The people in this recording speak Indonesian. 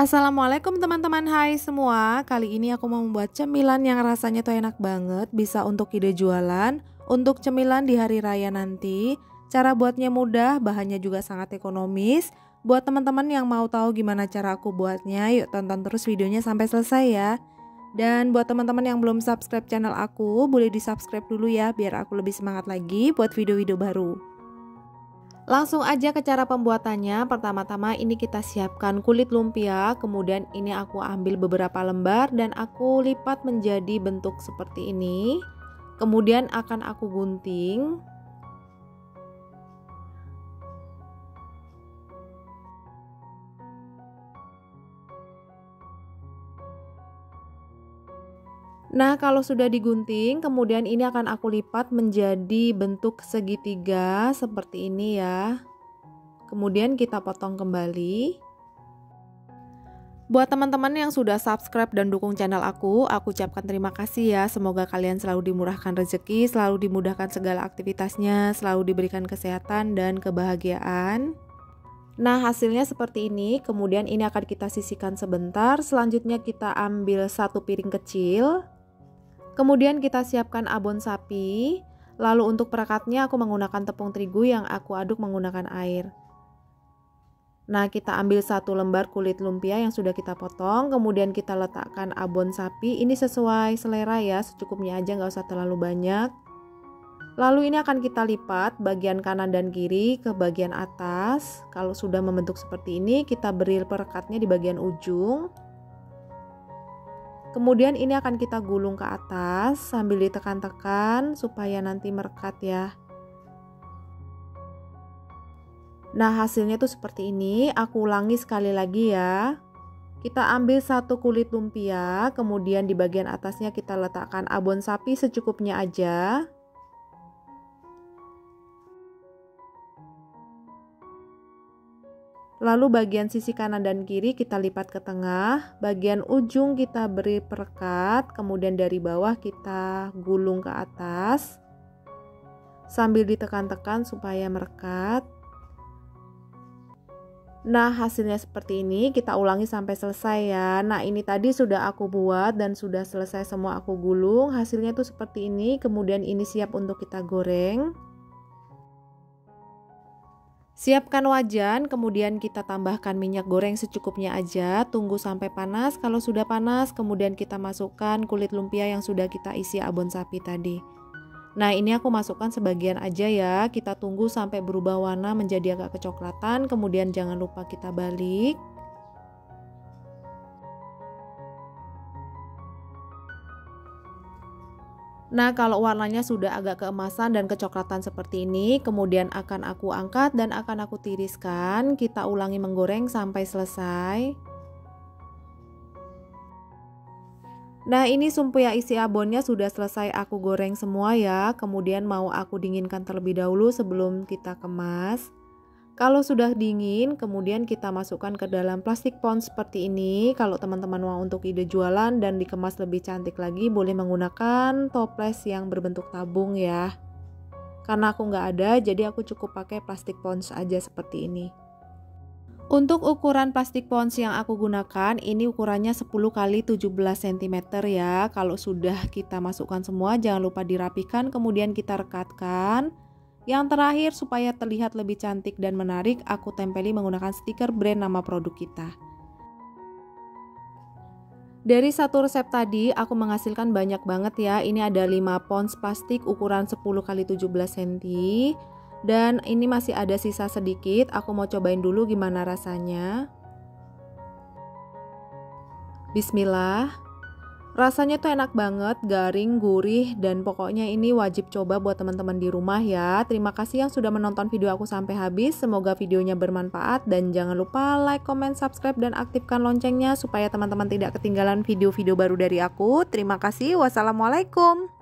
Assalamualaikum teman-teman, hai semua. Kali ini aku mau membuat cemilan yang rasanya tuh enak banget. Bisa untuk ide jualan, untuk cemilan di hari raya nanti. Cara buatnya mudah, bahannya juga sangat ekonomis. Buat teman-teman yang mau tahu gimana cara aku buatnya, yuk tonton terus videonya sampai selesai ya. Dan buat teman-teman yang belum subscribe channel aku, boleh di subscribe dulu ya, biar aku lebih semangat lagi buat video-video baru. Langsung aja ke cara pembuatannya. Pertama-tama ini kita siapkan kulit lumpia, kemudian ini aku ambil beberapa lembar dan aku lipat menjadi bentuk seperti ini. Kemudian akan aku gunting. Nah, kalau sudah digunting, kemudian ini akan aku lipat menjadi bentuk segitiga seperti ini ya. Kemudian kita potong kembali. Buat teman-teman yang sudah subscribe dan dukung channel aku ucapkan terima kasih ya. Semoga kalian selalu dimurahkan rezeki, selalu dimudahkan segala aktivitasnya, selalu diberikan kesehatan dan kebahagiaan. Nah, hasilnya seperti ini. Kemudian ini akan kita sisihkan sebentar. Selanjutnya kita ambil satu piring kecil. Kemudian kita siapkan abon sapi. Lalu untuk perekatnya aku menggunakan tepung terigu yang aku aduk menggunakan air. Nah, kita ambil satu lembar kulit lumpia yang sudah kita potong. Kemudian kita letakkan abon sapi. Ini sesuai selera ya, secukupnya aja, nggak usah terlalu banyak. Lalu ini akan kita lipat bagian kanan dan kiri ke bagian atas. Kalau sudah membentuk seperti ini, kita beri perekatnya di bagian ujung. Kemudian ini akan kita gulung ke atas sambil ditekan-tekan supaya nanti merekat ya. Nah, hasilnya tuh seperti ini. Aku ulangi sekali lagi ya. Kita ambil satu kulit lumpia, kemudian di bagian atasnya kita letakkan abon sapi secukupnya aja. Lalu bagian sisi kanan dan kiri kita lipat ke tengah, bagian ujung kita beri perekat, kemudian dari bawah kita gulung ke atas sambil ditekan-tekan supaya merekat. Nah, hasilnya seperti ini, kita ulangi sampai selesai ya. Nah, ini tadi sudah aku buat dan sudah selesai semua aku gulung. Hasilnya tuh seperti ini, kemudian ini siap untuk kita goreng. Siapkan wajan, kemudian kita tambahkan minyak goreng secukupnya aja, tunggu sampai panas. Kalau sudah panas, kemudian kita masukkan kulit lumpia yang sudah kita isi abon sapi tadi. Nah, ini aku masukkan sebagian aja ya, kita tunggu sampai berubah warna menjadi agak kecoklatan, kemudian jangan lupa kita balik. Nah, kalau warnanya sudah agak keemasan dan kecoklatan seperti ini, kemudian akan aku angkat dan akan aku tiriskan. Kita ulangi menggoreng sampai selesai. Nah, ini sumpia isi abonnya sudah selesai aku goreng semua ya. Kemudian mau aku dinginkan terlebih dahulu sebelum kita kemas. Kalau sudah dingin, kemudian kita masukkan ke dalam plastik pouch seperti ini. Kalau teman-teman mau untuk ide jualan dan dikemas lebih cantik lagi, boleh menggunakan toples yang berbentuk tabung ya. Karena aku nggak ada, jadi aku cukup pakai plastik pouch aja seperti ini. Untuk ukuran plastik pouch yang aku gunakan, ini ukurannya 10 x 17 cm ya. Kalau sudah kita masukkan semua, jangan lupa dirapikan, kemudian kita rekatkan. Yang terakhir, supaya terlihat lebih cantik dan menarik, aku tempeli menggunakan stiker brand nama produk kita. Dari satu resep tadi, aku menghasilkan banyak banget ya. Ini ada 5 pouch plastik ukuran 10 x 17 cm. Dan ini masih ada sisa sedikit, aku mau cobain dulu gimana rasanya. Bismillah. Rasanya tuh enak banget, garing, gurih, dan pokoknya ini wajib coba buat teman-teman di rumah ya. Terima kasih yang sudah menonton video aku sampai habis. Semoga videonya bermanfaat dan jangan lupa like, comment, subscribe, dan aktifkan loncengnya supaya teman-teman tidak ketinggalan video-video baru dari aku. Terima kasih. Wassalamualaikum.